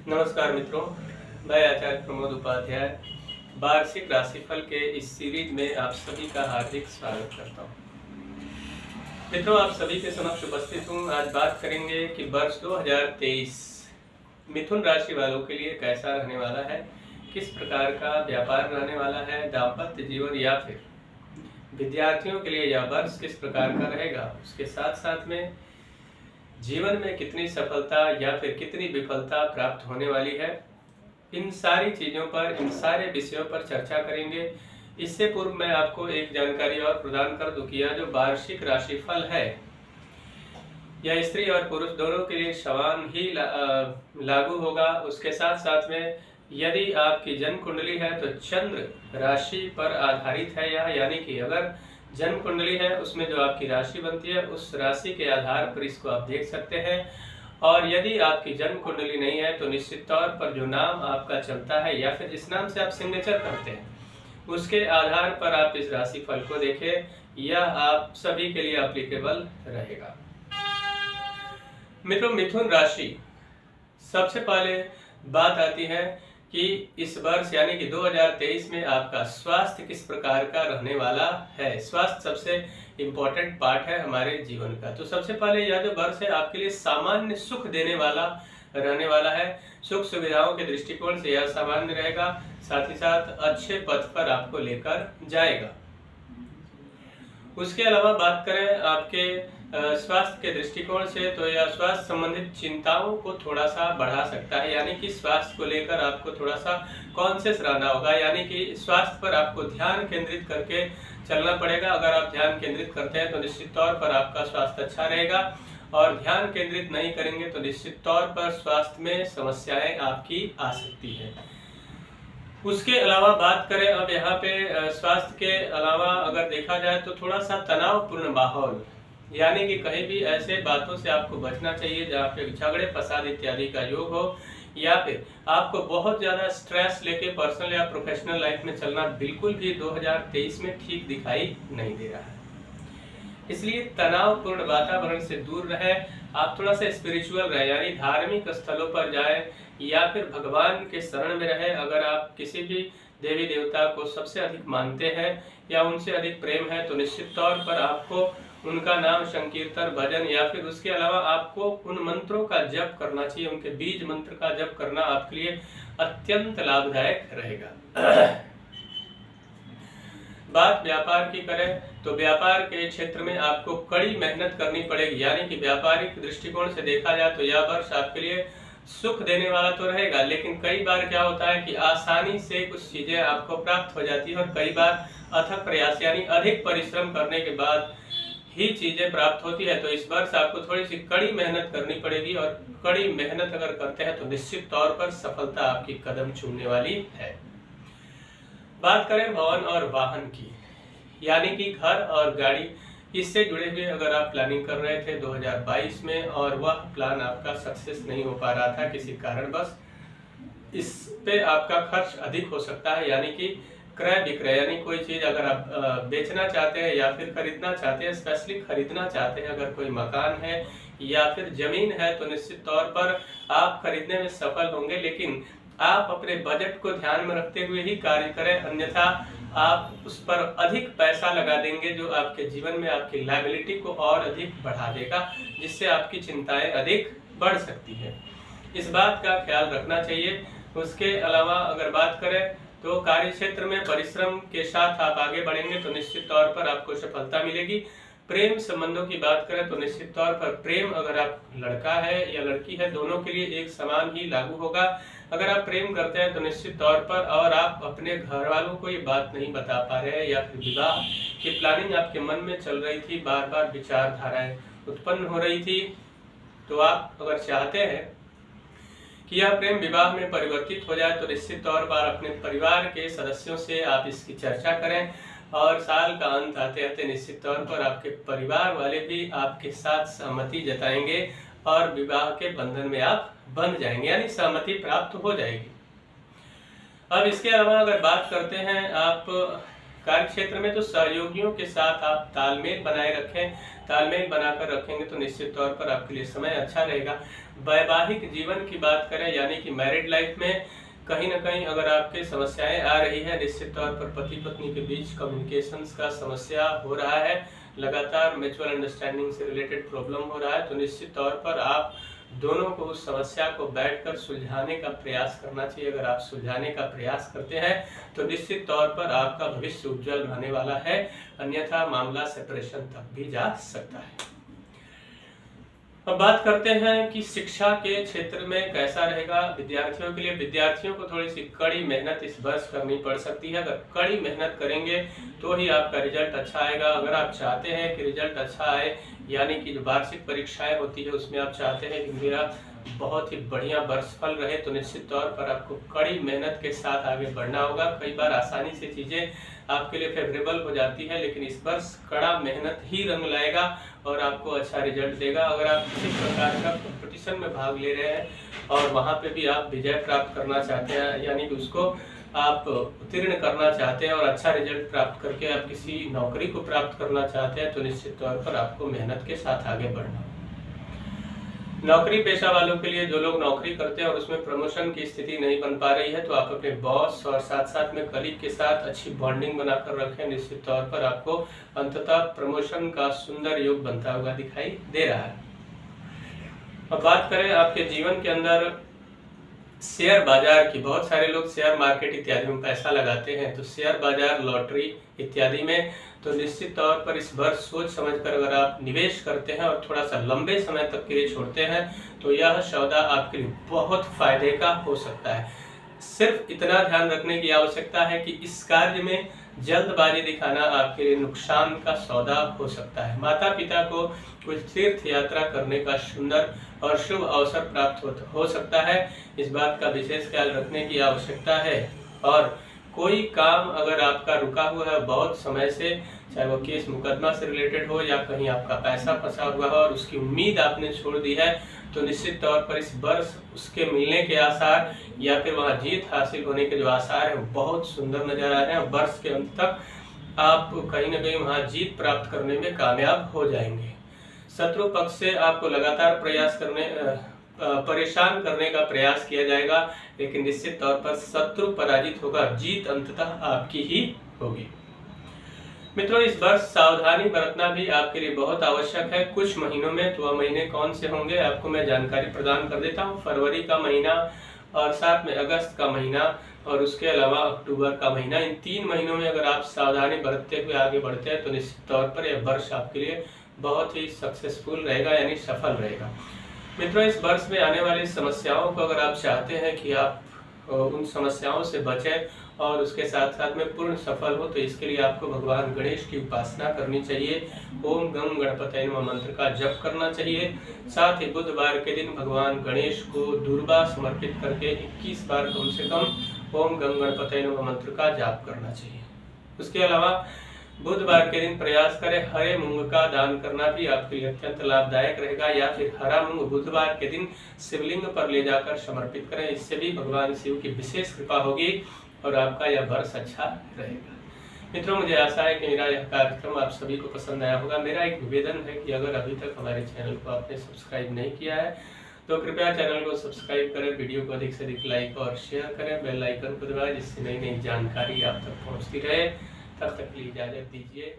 नमस्कार मित्रों, मैं आचार्य प्रमोद उपाध्याय वार्षिक राशिफल के इस सीरीज में आप सभी का हार्दिक स्वागत करता हूं। मित्रों, आप सभी के समक्ष उपस्थित हूं। आज बात करेंगे कि वर्ष 2023 मिथुन राशि वालों के लिए कैसा रहने वाला है, किस प्रकार का व्यापार रहने वाला है, दाम्पत्य जीवन या फिर विद्यार्थियों के लिए यह वर्ष किस प्रकार का रहेगा, उसके साथ साथ में जीवन में कितनी सफलता या फिर कितनी विफलता प्राप्त होने वाली है। इन सारी चीज़ों पर, इन सारे विषयों पर चर्चा करेंगे। इससे पूर्व मैं आपको एक जानकारी और प्रदान कर दूं कि यह जो वार्षिक राशिफल है यह स्त्री और पुरुष दोनों के लिए समान ही लागू होगा। उसके साथ साथ में यदि आपकी जन्म कुंडली है तो चंद्र राशि पर आधारित है यह, यानी कि अगर जन्म कुंडली है उसमें जो आपकी राशि बनती है उस राशि के आधार पर इसको आप देख सकते हैं। और यदि आपकी जन्म कुंडली नहीं है तो निश्चित तौर पर जो नाम आपका चलता है या फिर जिस नाम से आप सिग्नेचर करते हैं उसके आधार पर आप इस राशि फल को देखें। यह आप सभी के लिए एप्लीकेबल रहेगा। मित्रों, मिथुन राशि, सबसे पहले बात आती है कि इस वर्ष यानी कि 2023 में आपका स्वास्थ्य किस प्रकार का रहने वाला है। स्वास्थ्य सबसे इम्पोर्टेंट पार्ट है हमारे जीवन का। तो सबसे पहले यह जो वर्ष है आपके लिए सामान्य सुख देने वाला रहने वाला है। सुख सुविधाओं के दृष्टिकोण से यह सामान्य रहेगा, साथ ही साथ अच्छे पथ पर आपको लेकर जाएगा। उसके अलावा बात करें आपके स्वास्थ्य के दृष्टिकोण से तो यह स्वास्थ्य संबंधित चिंताओं को थोड़ा सा बढ़ा सकता है, यानी कि स्वास्थ्य को लेकर आपको थोड़ा सा कॉन्शियस रहना होगा, यानी कि स्वास्थ्य पर आपको ध्यान केंद्रित करके चलना पड़ेगा। अगर आप ध्यान केंद्रित करते हैं तो निश्चित तौर पर आपका स्वास्थ्य अच्छा रहेगा, और ध्यान केंद्रित नहीं करेंगे तो निश्चित तौर पर स्वास्थ्य में समस्याएं आपकी आ सकती है। उसके अलावा बात करें अब यहाँ पे स्वास्थ्य के अलावा अगर देखा जाए तो थोड़ा सा तनावपूर्ण माहौल, यानी कि कहीं भी ऐसे बातों से आपको बचना चाहिए जहाँ पे झगड़े फसाद इत्यादि का योग हो, या फिर आपको बहुत ज़्यादा स्ट्रेस लेके पर्सनल या प्रोफेशनल लाइफ में चलना बिल्कुल भी 2023 में ठीक दिखाई नहीं दे रहा है। इसलिए तनावपूर्ण वातावरण से दूर रहे। आप थोड़ा सा स्पिरिचुअल रहे, यानी धार्मिक स्थलों पर जाए या फिर भगवान के शरण में रहे। अगर आप किसी भी देवी देवता को सबसे अधिक मानते हैं या उनसे अधिक प्रेम है तो निश्चित तौर पर आपको उनका नाम संकीर्तन, भजन या फिर उसके अलावा आपको उन मंत्रों का जप करना चाहिए। उनके बीज मंत्र का जप करना आपके लिए अत्यंत लाभदायक रहेगा। बात व्यापार की करें तो व्यापार के क्षेत्र में आपको कड़ी मेहनत करनी पड़ेगी, यानी कि व्यापारिक दृष्टिकोण से देखा जाए तो यह वर्ष आपके लिए सुख देने वाला तो रहेगा, लेकिन कई बार क्या होता है कि आसानी से कुछ चीजें आपको प्राप्त हो जाती है और कई बार अथक प्रयास यानी अधिक परिश्रम करने के बाद ही चीजें प्राप्त होती है। तो इस वर्ष आपको थोड़ी सी कड़ी मेहनत करनी पड़ेगी, और कड़ी मेहनत अगर करते हैं तो निश्चित तौर पर सफलता आपकी कदम चूमने वाली है। बात करें भवन और वाहन की, यानी कि घर और गाड़ी, इससे जुड़े हुए अगर आप प्लानिंग कर रहे थे 2022 में और वह प्लान आपका सक्सेस नहीं हो पा रहा था किसी कारणवश, इस पे आपका खर्च अधिक हो सकता है। यानी कि क्रय विक्रय, यानी कोई चीज अगर आप बेचना चाहते हैं या फिर खरीदना चाहते हैं, स्पेशली खरीदना चाहते हैं, अगर कोई मकान है या फिर जमीन है तो निश्चित तौर पर आप खरीदने में सफल होंगे, लेकिन आप अपने बजट को ध्यान में रखते हुए ही कार्य करें, अन्यथा आप उस पर अधिक पैसा लगा देंगे जो आपके जीवन में आपकी लायबिलिटी को और अधिक बढ़ा देगा, जिससे आपकी चिंताएं अधिक बढ़ सकती है। इस बात का ख्याल रखना चाहिए। उसके अलावा अगर बात करें तो कार्य क्षेत्र में परिश्रम के साथ आप आगे बढ़ेंगे तो निश्चित तौर पर आपको सफलता मिलेगी। प्रेम संबंधों की बात करें तो निश्चित तौर पर प्रेम, अगर आप लड़का है या लड़की है, दोनों के लिए एक समान ही लागू होगा। अगर आप प्रेम करते हैं तो निश्चित तौर पर, और आप अपने घर वालों को ये बात नहीं बता पा रहे हैं या फिर विवाह की प्लानिंग आपके मन में चल रही थी, बार बार विचारधाराएं उत्पन्न हो रही थी, तो आप अगर चाहते हैं कि यह प्रेम विवाह में परिवर्तित हो जाए तो निश्चित तौर पर अपने परिवार के सदस्यों से आप इसकी चर्चा करें, और साल का अंत आते आते निश्चित तौर पर आपके परिवार वाले भी आपके साथ सहमति जताएंगे और विवाह के बंधन में आप बंध जाएंगे, यानी सहमति प्राप्त हो जाएगी। अब इसके अलावा अगर बात करते हैं आप कार्य क्षेत्र में तो सहयोगियों के साथ आप तालमेल बनाए रखें, तालमेल बनाकर रखेंगे तो निश्चित तौर पर आपके लिए समय अच्छा रहेगा। वैवाहिक जीवन की बात करें यानी कि मैरिड लाइफ में कहीं ना कहीं अगर आपके समस्याएं आ रही है, निश्चित तौर पर पति पत्नी के बीच कम्युनिकेशंस का समस्या हो रहा है, लगातार म्यूचुअल अंडरस्टैंडिंग से रिलेटेड प्रॉब्लम हो रहा है, तो निश्चित तौर पर आप दोनों को उस समस्या को बैठकर सुलझाने का प्रयास करना चाहिए। अगर आप सुलझाने का प्रयास करते हैं तो निश्चित तौर पर आपका भविष्य उज्जवल रहने वाला है, अन्यथा मामला सेपरेशन तक भी जा सकता है। अब बात करते हैं कि शिक्षा के क्षेत्र में कैसा रहेगा विद्यार्थियों के लिए। विद्यार्थियों को थोड़ी सी कड़ी मेहनत इस वर्ष करनी पड़ सकती है। अगर कड़ी मेहनत करेंगे तो ही आपका रिजल्ट अच्छा आएगा। अगर आप चाहते हैं कि रिजल्ट अच्छा आए, यानी कि जो वार्षिक परीक्षाएं होती है उसमें आप चाहते हैं कि मेरा बहुत ही बढ़िया वर्षफल रहे, तो निश्चित तौर पर आपको कड़ी मेहनत के साथ आगे बढ़ना होगा। कई बार आसानी से चीज़ें आपके लिए फेवरेबल हो जाती है, लेकिन इस वर्ष कड़ा मेहनत ही रंग लाएगा और आपको अच्छा रिजल्ट देगा। अगर आप किसी प्रकार का कंपटीशन में भाग ले रहे हैं और वहाँ पे भी आप विजय प्राप्त करना चाहते हैं, यानी कि उसको आप उत्तीर्ण करना चाहते हैं और अच्छा रिजल्ट प्राप्त करके आप किसी नौकरी को प्राप्त करना चाहते हैं, तो निश्चित तौर पर आपको मेहनत के साथ आगे बढ़ना। नौकरी पेशा वालों के लिए, जो लोग नौकरी करते हैं और उसमें प्रमोशन की स्थिति नहीं बन पा रही है, तो आप अपने बॉस और साथ साथ में कलीग के साथ अच्छी बॉन्डिंग बनाकर रखें। निश्चित तौर पर आपको अंततः प्रमोशन का सुंदर योग बनता हुआ दिखाई दे रहा है। अब बात करें आपके जीवन के अंदर शेयर बाजार की। बहुत सारे लोग शेयर मार्केट इत्यादि में पैसा लगाते हैं, तो शेयर बाजार, लॉटरी इत्यादि में तो निश्चित तौर पर इस वर्ष सोच समझकर अगर आप निवेश करते हैं और थोड़ा सा लंबे समय तक के लिए छोड़ते हैं तो यह सौदा आपके लिए बहुत फायदे का हो सकता है। सिर्फ इतना ध्यान रखने की आवश्यकता है कि इस कार्य में जल्दबाजी दिखाना आपके लिए नुकसान का सौदा हो सकता है। माता पिता को कुछ तीर्थ यात्रा करने का सुंदर और शुभ अवसर प्राप्त हो सकता है, इस बात का विशेष ख्याल रखने की आवश्यकता है। और कोई काम अगर आपका रुका हुआ है बहुत समय से, चाहे वो केस मुकदमा से रिलेटेड हो या कहीं आपका पैसा फंसा हुआ हो और उसकी उम्मीद आपने छोड़ दी है, तो निश्चित तौर पर इस वर्ष उसके मिलने के आसार या फिर वहाँ जीत हासिल होने के जो आसार है वो बहुत सुंदर नजर आ रहे हैं। वर्ष के अंत तक आप कहीं ना कहीं वहाँ जीत प्राप्त करने में कामयाब हो जाएंगे। शत्रु पक्ष से आपको लगातार परेशान करने का प्रयास किया जाएगा, लेकिन निश्चित तौर पर शत्रु पराजित होगा, जीत अंततः आपकी ही होगी। मित्रों, इस वर्ष सावधानी बरतना भी आपके लिए बहुत आवश्यक है। कुछ महीनों में, तो वह महीने कौन से होंगे आपको मैं जानकारी प्रदान कर देता हूँ। फरवरी का महीना और साथ में अगस्त का महीना और उसके अलावा अक्टूबर का महीना, इन 3 महीनों में अगर आप सावधानी बरतते हुए आगे बढ़ते हैं तो निश्चित तौर पर यह वर्ष आपके लिए बहुत ही सक्सेसफुल रहेगा, यानी सफल रहेगा। मित्रों, इस वर्ष में आने वाली समस्याओं को अगर आप चाहते हैं कि आप उन समस्याओं से बचें और उसके साथ साथ में पूर्ण सफल हो, तो इसके लिए आपको भगवान गणेश की उपासना करनी चाहिए। ओम गं गणपतये नमः मंत्र का जप करना चाहिए। साथ ही बुधवार के दिन भगवान गणेश को दूर्वा समर्पित करके 21 बार कम से कम ओम गं गणपतये नमः मंत्र का जाप करना चाहिए। उसके अलावा बुधवार के दिन प्रयास करें हरे मूंग का दान करना भी आपके लिए अत्यंत लाभदायक रहेगा, या फिर हरा मूंग बुधवार के दिन शिवलिंग पर ले जाकर समर्पित करें। इससे भी भगवान शिव की विशेष कृपा होगी और आपका यह वर्ष अच्छा रहेगा। मित्रों, मुझे आशा है कि मेरा यह कार्यक्रम आप सभी को पसंद आया होगा। मेरा एक निवेदन है कि अगर अभी तक हमारे चैनल को आपने सब्सक्राइब नहीं किया है तो कृपया चैनल को सब्सक्राइब करें, वीडियो को अधिक से अधिक लाइक और शेयर करें, बेल आइकन को दबाएं जिससे नई नई जानकारी आप तक पहुँचती रहे। तब तक के लिए इजाजत दीजिए।